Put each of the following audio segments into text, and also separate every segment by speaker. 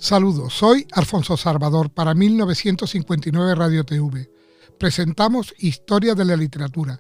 Speaker 1: Saludos, soy Alfonso Salvador para 1959 Radio TV. Presentamos Historia de la Literatura,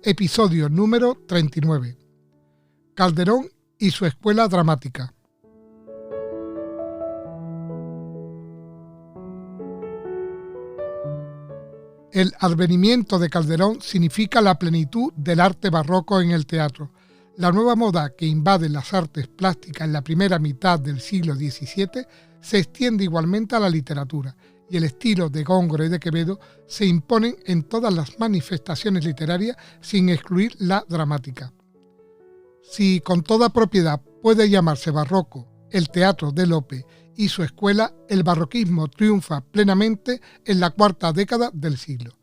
Speaker 1: episodio número 39. Calderón y su escuela dramática. El advenimiento de Calderón significa la plenitud del arte barroco en el teatro. La nueva moda que invade las artes plásticas en la primera mitad del siglo XVII se extiende igualmente a la literatura, y el estilo de Góngora y de Quevedo se imponen en todas las manifestaciones literarias sin excluir la dramática. Si con toda propiedad puede llamarse barroco el teatro de Lope y su escuela, el barroquismo triunfa plenamente en la cuarta década del siglo.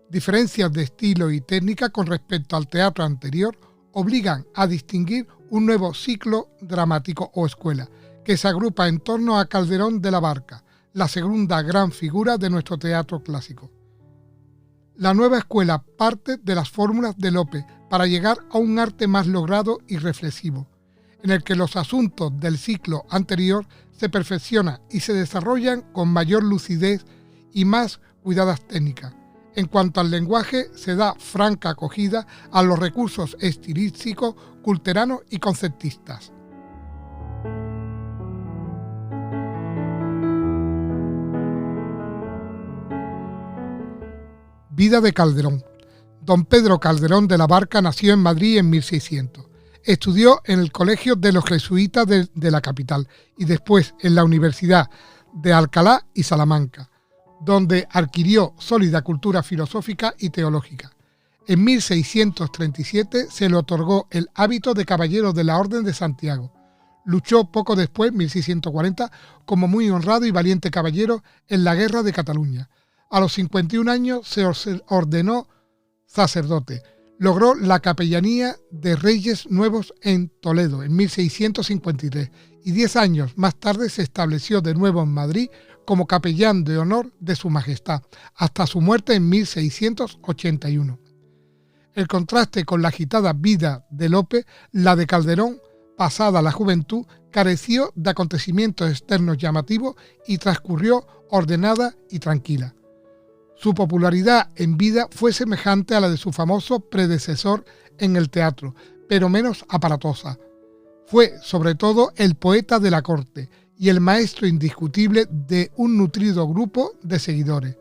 Speaker 1: Diferencias de estilo y técnica con respecto al teatro anterior obligan a distinguir un nuevo ciclo dramático o escuela, que se agrupa en torno a Calderón de la Barca, la segunda gran figura de nuestro teatro clásico. La nueva escuela parte de las fórmulas de Lope para llegar a un arte más logrado y reflexivo, en el que los asuntos del ciclo anterior se perfeccionan y se desarrollan con mayor lucidez y más cuidadas técnicas. En cuanto al lenguaje, se da franca acogida a los recursos estilísticos, culteranos y conceptistas. Vida de Calderón. Don Pedro Calderón de la Barca nació en Madrid en 1600. Estudió en el Colegio de los Jesuitas de la capital y después en la Universidad de Alcalá y Salamanca, donde adquirió sólida cultura filosófica y teológica. En 1637 se le otorgó el hábito de caballero de la Orden de Santiago. Luchó poco después, 1640, como muy honrado y valiente caballero en la Guerra de Cataluña. A los 51 años se ordenó sacerdote. Logró la capellanía de Reyes Nuevos en Toledo en 1653 y 10 años más tarde se estableció de nuevo en Madrid como capellán de honor de Su Majestad, hasta su muerte en 1681. El contraste con la agitada vida de Lope, la de Calderón, pasada la juventud, careció de acontecimientos externos llamativos y transcurrió ordenada y tranquila. Su popularidad en vida fue semejante a la de su famoso predecesor en el teatro, pero menos aparatosa. Fue, sobre todo, el poeta de la corte y el maestro indiscutible de un nutrido grupo de seguidores.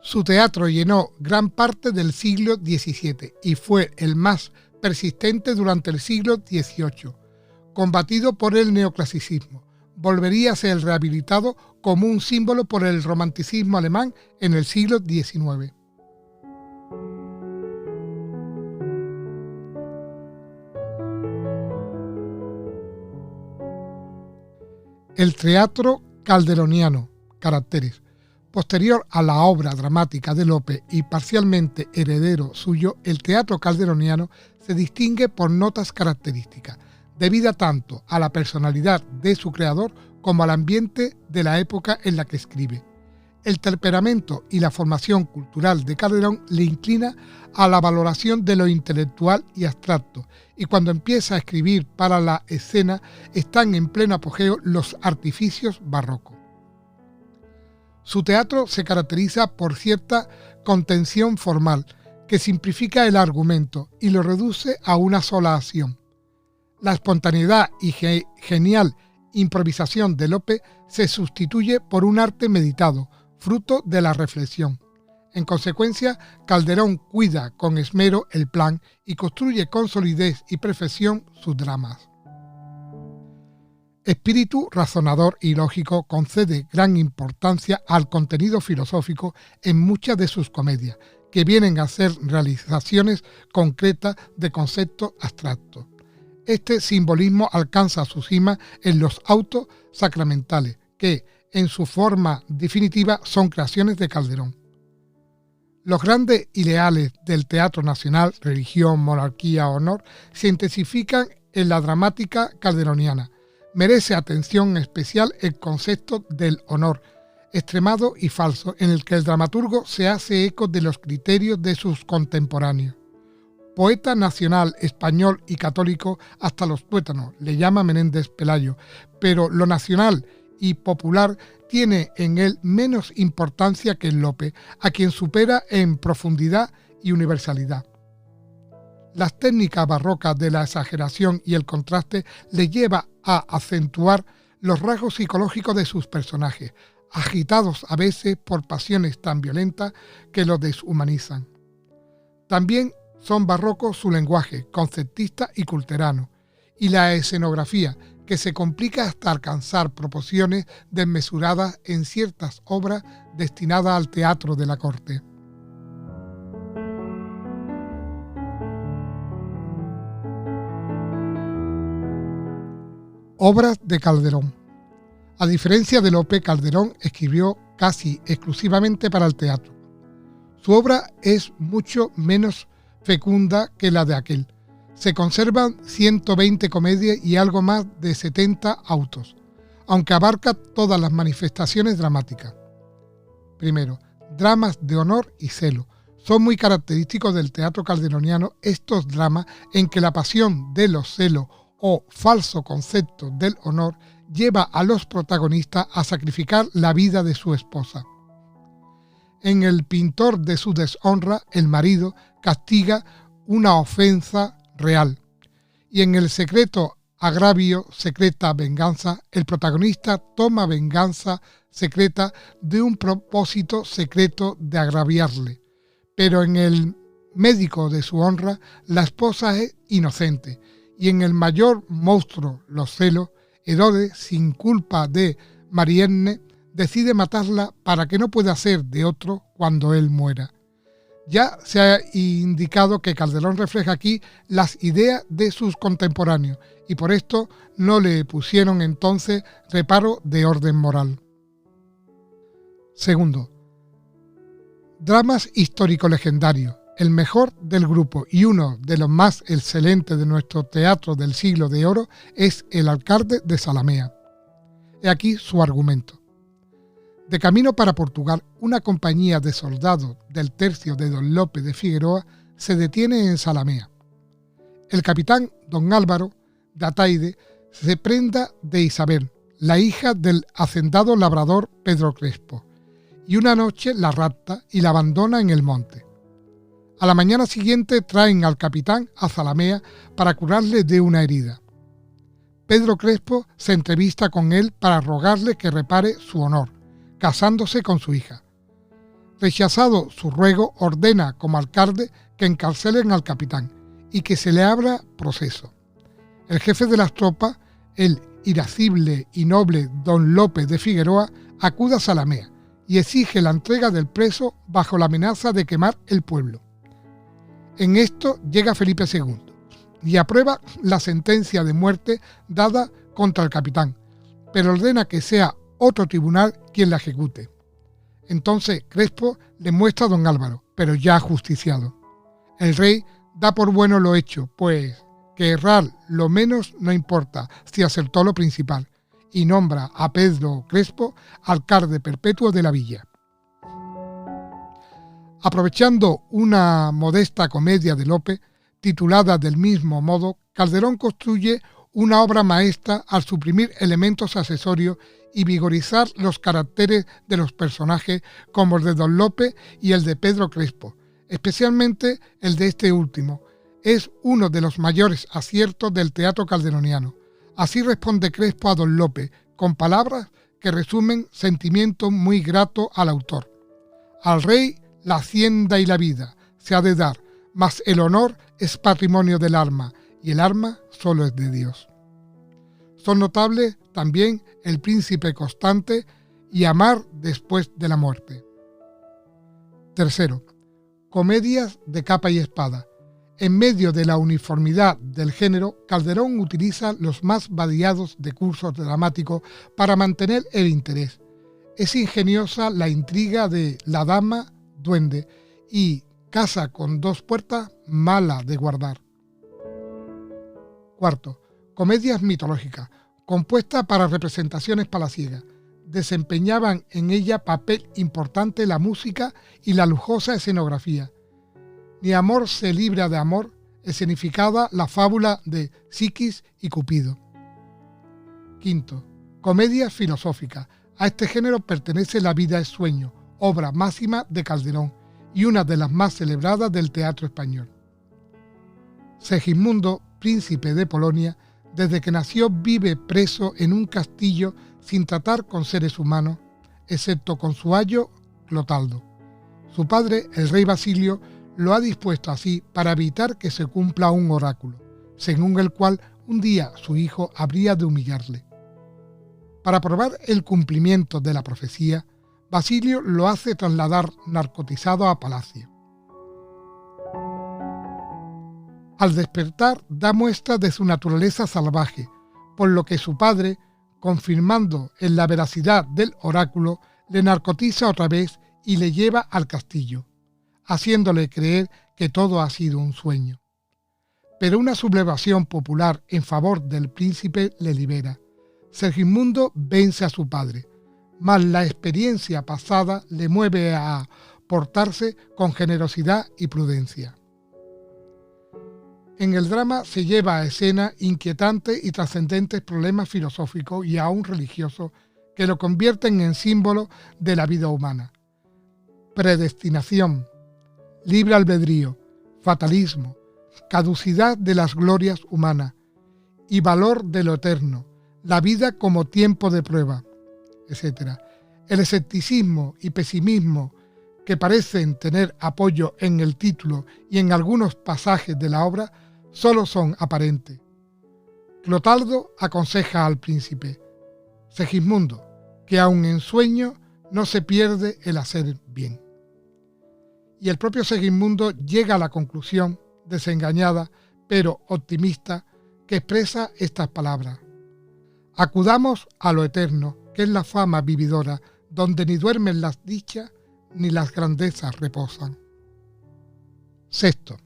Speaker 1: Su teatro llenó gran parte del siglo XVII y fue el más persistente durante el siglo XVIII. Combatido por el neoclasicismo, volvería a ser rehabilitado como un símbolo por el romanticismo alemán en el siglo XIX. El teatro calderoniano, caracteres. Posterior a la obra dramática de Lope y parcialmente heredero suyo, el teatro calderoniano se distingue por notas características, debida tanto a la personalidad de su creador como al ambiente de la época en la que escribe. El temperamento y la formación cultural de Calderón le inclina a la valoración de lo intelectual y abstracto, y cuando empieza a escribir para la escena están en pleno apogeo los artificios barrocos. Su teatro se caracteriza por cierta contención formal, que simplifica el argumento y lo reduce a una sola acción. La espontaneidad y genial improvisación de Lope se sustituye por un arte meditado, fruto de la reflexión. En consecuencia, Calderón cuida con esmero el plan y construye con solidez y perfección sus dramas. Espíritu razonador y lógico, concede gran importancia al contenido filosófico en muchas de sus comedias, que vienen a ser realizaciones concretas de conceptos abstractos. Este simbolismo alcanza su cima en los autos sacramentales, que, en su forma definitiva, son creaciones de Calderón. Los grandes ideales del teatro nacional, religión, monarquía, honor, se intensifican en la dramática calderoniana. Merece atención especial el concepto del honor, extremado y falso, en el que el dramaturgo se hace eco de los criterios de sus contemporáneos. Poeta nacional, español y católico hasta los tuétanos, le llama Menéndez Pelayo, pero lo nacional y popular tiene en él menos importancia que en Lope, a quien supera en profundidad y universalidad. Las técnicas barrocas de la exageración y el contraste le lleva a acentuar los rasgos psicológicos de sus personajes, agitados a veces por pasiones tan violentas que los deshumanizan. También son barrocos su lenguaje, conceptista y culterano, y la escenografía, que se complica hasta alcanzar proporciones desmesuradas en ciertas obras destinadas al teatro de la corte. Obras de Calderón. A diferencia de Lope, Calderón escribió casi exclusivamente para el teatro. Su obra es mucho menos fecunda que la de aquel. Se conservan 120 comedias y algo más de 70 autos, aunque abarca todas las manifestaciones dramáticas. Primero, dramas de honor y celo. Son muy característicos del teatro calderoniano estos dramas en que la pasión de los celos o falso concepto del honor lleva a los protagonistas a sacrificar la vida de su esposa. En El pintor de su deshonra, el marido castiga una ofensa real, y en El secreto agravio, secreta venganza, el protagonista toma venganza secreta de un propósito secreto de agraviarle, pero en El médico de su honra, la esposa es inocente, y en el mayor monstruo, los celos, Herodes, sin culpa de Marienne, decide matarla para que no pueda ser de otro cuando él muera. Ya se ha indicado que Calderón refleja aquí las ideas de sus contemporáneos y por esto no le pusieron entonces reparo de orden moral. Segundo, dramas histórico-legendarios. El mejor del grupo y uno de los más excelentes de nuestro teatro del siglo de oro es El alcalde de Zalamea. He aquí su argumento. De camino para Portugal, una compañía de soldados del tercio de don Lope de Figueroa se detiene en Zalamea. El capitán don Álvaro de Ataide se prenda de Isabel, la hija del hacendado labrador Pedro Crespo, y una noche la rapta y la abandona en el monte. A la mañana siguiente traen al capitán a Zalamea para curarle de una herida. Pedro Crespo se entrevista con él para rogarle que repare su honor, casándose con su hija. Rechazado su ruego, ordena como alcalde que encarcelen al capitán y que se le abra proceso. El jefe de las tropas, el irascible y noble don Lope de Figueroa, acude a Zalamea y exige la entrega del preso bajo la amenaza de quemar el pueblo. En esto llega Felipe II y aprueba la sentencia de muerte dada contra el capitán, pero ordena que sea otro tribunal quien la ejecute. Entonces Crespo le muestra a don Álvaro, pero ya ajusticiado. El rey da por bueno lo hecho, pues que errar lo menos no importa si acertó lo principal, y nombra a Pedro Crespo alcalde perpetuo de la villa. Aprovechando una modesta comedia de Lope, titulada del mismo modo, Calderón construye una obra maestra al suprimir elementos accesorios y vigorizar los caracteres de los personajes como el de don Lope y el de Pedro Crespo, especialmente el de este último. Es uno de los mayores aciertos del teatro calderoniano. Así responde Crespo a don Lope, con palabras que resumen sentimientos muy gratos al autor. Al rey la hacienda y la vida se ha de dar, mas el honor es patrimonio del alma, y el alma solo es de Dios. Son notables también El príncipe constante y Amar después de la muerte. Tercero, comedias de capa y espada. En medio de la uniformidad del género, Calderón utiliza los más variados recursos dramáticos para mantener el interés. Es ingeniosa la intriga de La dama duende y Casa con dos puertas, mala de guardar. Cuarto, comedias mitológicas, compuestas para representaciones palaciegas. Desempeñaban en ella papel importante la música y la lujosa escenografía. Ni amor se libra de amor, escenificada la fábula de Psiquis y Cupido. Quinto, Comedia filosófica. A este género pertenece La vida es sueño, obra máxima de Calderón y una de las más celebradas del teatro español. Segismundo, príncipe de Polonia, desde que nació vive preso en un castillo sin tratar con seres humanos, excepto con su ayo Clotaldo. Su padre, el rey Basilio, lo ha dispuesto así para evitar que se cumpla un oráculo, según el cual un día su hijo habría de humillarle. Para probar el cumplimiento de la profecía, Basilio lo hace trasladar narcotizado a palacio. Al despertar da muestra de su naturaleza salvaje, por lo que su padre, confirmando en la veracidad del oráculo, le narcotiza otra vez y le lleva al castillo, haciéndole creer que todo ha sido un sueño. Pero una sublevación popular en favor del príncipe le libera. Segismundo vence a su padre, mas la experiencia pasada le mueve a portarse con generosidad y prudencia. En el drama se lleva a escena inquietantes y trascendentes problemas filosóficos y aún religiosos que lo convierten en símbolo de la vida humana. Predestinación, libre albedrío, fatalismo, caducidad de las glorias humanas y valor de lo eterno, la vida como tiempo de prueba, etc. El escepticismo y pesimismo que parecen tener apoyo en el título y en algunos pasajes de la obra solo son aparentes. Clotaldo aconseja al príncipe, Segismundo, que aun en sueño no se pierde el hacer bien. Y el propio Segismundo llega a la conclusión, desengañada pero optimista, que expresa estas palabras: acudamos a lo eterno, que es la fama vividora, donde ni duermen las dichas ni las grandezas reposan. Sexto,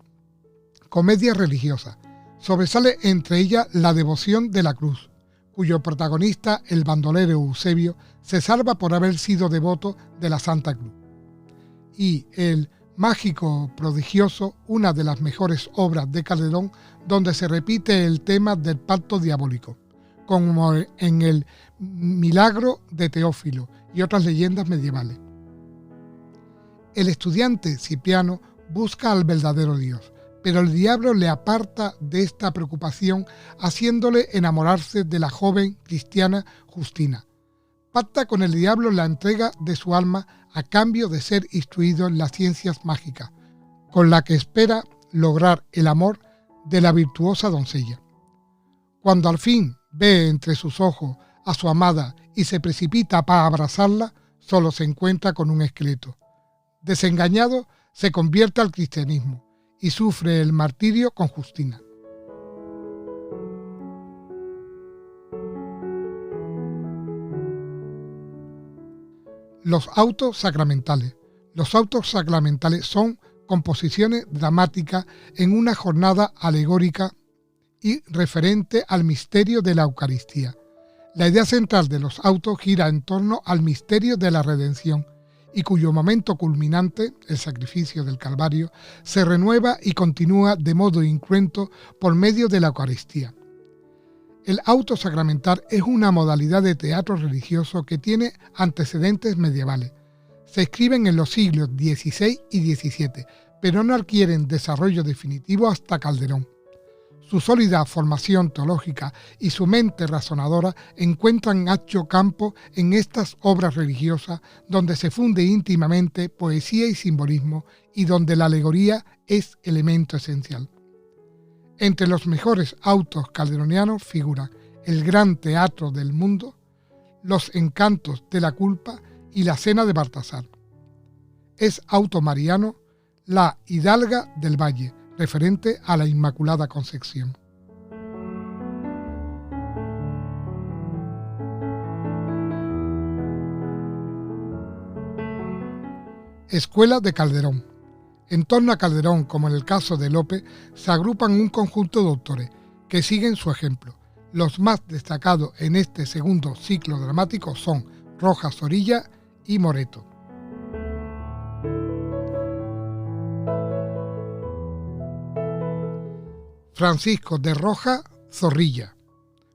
Speaker 1: comedia religiosa. Sobresale entre ellas La devoción de la cruz, cuyo protagonista, el bandolero Eusebio, se salva por haber sido devoto de la Santa Cruz. Y el Mágico prodigioso, una de las mejores obras de Calderón, donde se repite el tema del pacto diabólico, como en el Milagro de Teófilo y otras leyendas medievales. El estudiante Cipriano busca al verdadero Dios, pero el diablo le aparta de esta preocupación, haciéndole enamorarse de la joven cristiana Justina. Pacta con el diablo la entrega de su alma a cambio de ser instruido en las ciencias mágicas, con la que espera lograr el amor de la virtuosa doncella. Cuando al fin ve entre sus ojos a su amada y se precipita para abrazarla, solo se encuentra con un esqueleto. Desengañado, se convierte al cristianismo y sufre el martirio con Justina. Los autos sacramentales. Los autos sacramentales son composiciones dramáticas en una jornada alegórica y referente al misterio de la Eucaristía. La idea central de los autos gira en torno al misterio de la redención y cuyo momento culminante, el sacrificio del Calvario, se renueva y continúa de modo incruento por medio de la Eucaristía. El auto sacramental es una modalidad de teatro religioso que tiene antecedentes medievales. Se escriben en los siglos XVI y XVII, pero no adquieren desarrollo definitivo hasta Calderón. Su sólida formación teológica y su mente razonadora encuentran ancho campo en estas obras religiosas donde se funde íntimamente poesía y simbolismo y donde la alegoría es elemento esencial. Entre los mejores autos calderonianos figuran El Gran Teatro del Mundo, Los Encantos de la Culpa y La Cena de Baltasar. Es auto mariano La Hidalga del Valle, referente a la Inmaculada Concepción. Escuela de Calderón. En torno a Calderón, como en el caso de Lope, se agrupan un conjunto de autores que siguen su ejemplo. Los más destacados en este segundo ciclo dramático son Rojas Orilla y Moreto. Francisco de Rojas Zorrilla,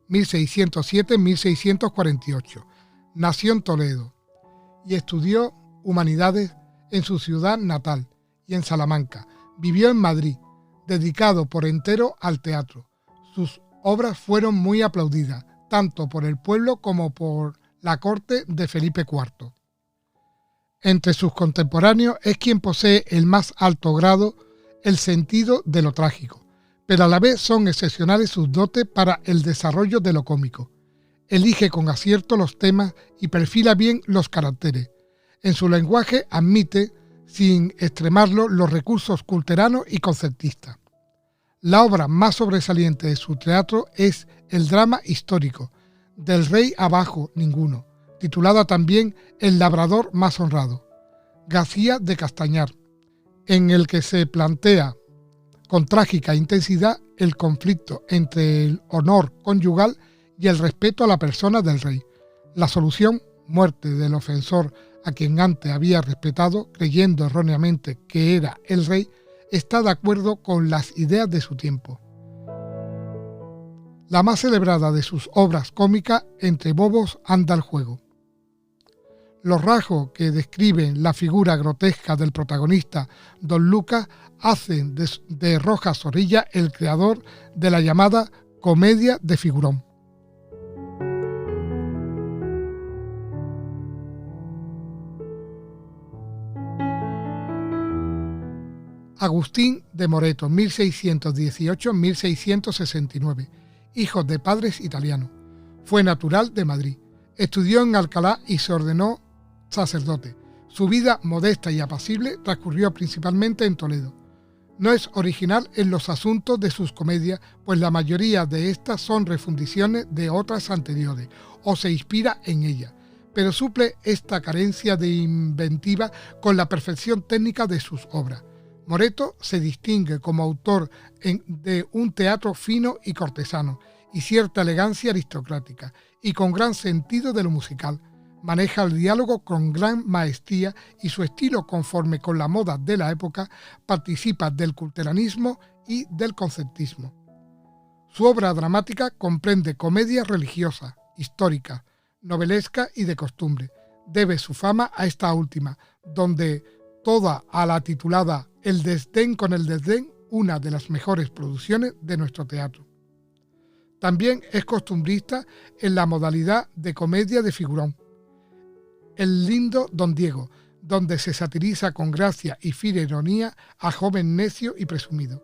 Speaker 1: 1607-1648. Nació en Toledo y estudió humanidades en su ciudad natal y en Salamanca. Vivió en Madrid, dedicado por entero al teatro. Sus obras fueron muy aplaudidas, tanto por el pueblo como por la corte de Felipe IV. Entre sus contemporáneos es quien posee el más alto grado el sentido de lo trágico, pero a la vez son excepcionales sus dotes para el desarrollo de lo cómico. Elige con acierto los temas y perfila bien los caracteres. En su lenguaje admite, sin extremarlo, los recursos culteranos y concertistas. La obra más sobresaliente de su teatro es el drama histórico, Del rey abajo ninguno, titulada también El labrador más honrado, García de Castañar, en el que se plantea con trágica intensidad el conflicto entre el honor conyugal y el respeto a la persona del rey. La solución, muerte del ofensor a quien antes había respetado, creyendo erróneamente que era el rey, está de acuerdo con las ideas de su tiempo. La más celebrada de sus obras cómicas, Entre bobos anda el juego. Los rasgos que describen la figura grotesca del protagonista, don Lucas, hacen de Rojas Zorrilla el creador de la llamada comedia de figurón. Agustín de Moreto, 1618-1669, hijo de padres italianos. Fue natural de Madrid. Estudió en Alcalá y se ordenó sacerdote. Su vida modesta y apacible transcurrió principalmente en Toledo. No es original en los asuntos de sus comedias, pues la mayoría de estas son refundiciones de otras anteriores o se inspira en ellas, pero suple esta carencia de inventiva con la perfección técnica de sus obras. Moreto se distingue como autor de un teatro fino y cortesano y cierta elegancia aristocrática, y con gran sentido de lo musical. Maneja el diálogo con gran maestría y su estilo, conforme con la moda de la época, participa del culteranismo y del concertismo. Su obra dramática comprende comedias religiosas, históricas, novelescas y de costumbre. Debe su fama a esta última, donde toda a la titulada El desdén con el desdén, una de las mejores producciones de nuestro teatro. También es costumbrista en la modalidad de comedia de figurón, El lindo don Diego, donde se satiriza con gracia y fina ironía al joven necio y presumido.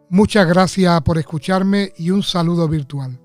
Speaker 1: Muchas gracias por escucharme y un saludo virtual.